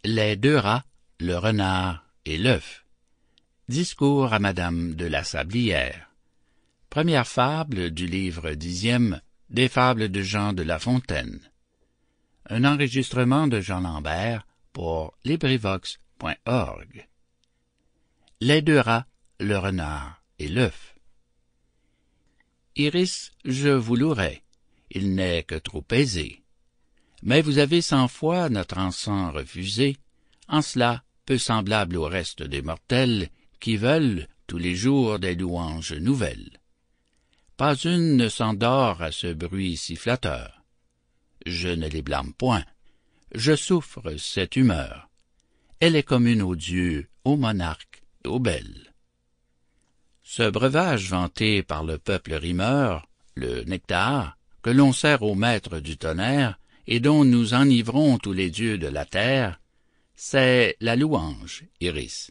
Les deux rats, le renard et l'œuf. Discours à Madame de la Sablière. Première fable du livre 10e des fables de Jean de La Fontaine. Un enregistrement de Jean Lambert pour LibriVox.org. Les deux rats, le renard et l'œuf. Iris, je vous louerai, il n'est que trop aisé. Mais vous avez 100 fois notre encens refusé, en cela peu semblable au reste des mortels qui veulent tous les jours des louanges nouvelles. Pas une ne s'endort à ce bruit si flatteur. Je ne les blâme point, je souffre cette humeur. Elle est commune aux dieux, aux monarques et aux belles. Ce breuvage vanté par le peuple rimeur, le nectar, que l'on sert au maître du tonnerre, et dont nous enivrons tous les dieux de la terre, c'est la louange, Iris.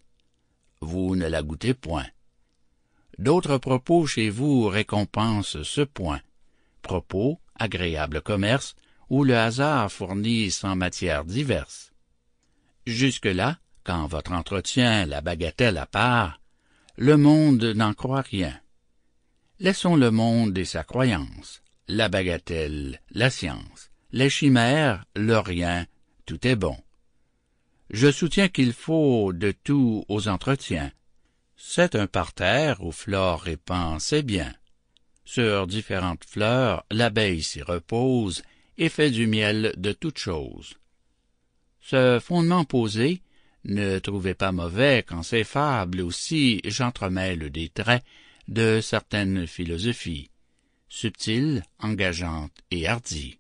Vous ne la goûtez point. D'autres propos chez vous récompensent ce point. Propos, agréable commerce, où le hasard fournit sans matières diverses. Jusque-là, quand votre entretien la bagatelle à part, le monde n'en croit rien. Laissons le monde et sa croyance, la bagatelle, la science, les chimères, le rien, tout est bon. Je soutiens qu'il faut de tout aux entretiens. C'est un parterre où Flore répand ses biens. Sur différentes fleurs, l'abeille s'y repose et fait du miel de toutes choses. Ce fondement posé, ne trouvez pas mauvais qu'en ces fables aussi j'entremêle des traits de certaines philosophies, subtiles, engageantes et hardies.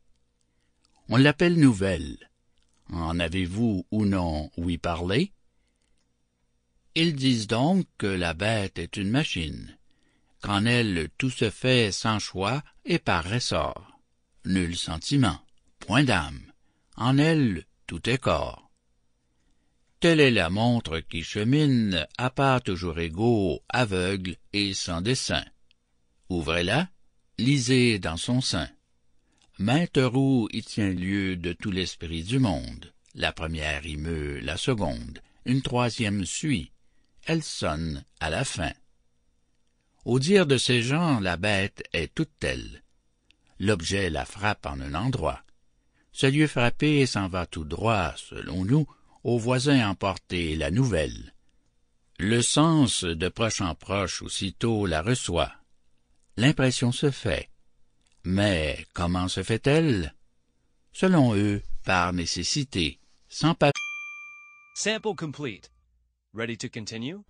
On l'appelle nouvelle. En avez-vous ou non ouï parler? Ils disent donc que la bête est une machine, qu'en elle tout se fait sans choix et par ressort. Nul sentiment, point d'âme, en elle tout est corps. Telle est la montre qui chemine à pas toujours égaux, aveugle et sans dessein. Ouvrez-la, lisez dans son sein. Mainte roue y tient lieu de tout l'esprit du monde. La première y meut la seconde, une troisième suit. Elle sonne à la fin. Au dire de ces gens, la bête est toute telle. L'objet la frappe en un endroit. Ce lieu frappé s'en va tout droit, selon nous, au voisin emporter la nouvelle. Le sens de proche en proche aussitôt la reçoit. L'impression se fait. Mais comment se fait-elle? Selon eux, par nécessité, sans pas... Sample complete. Ready to continue?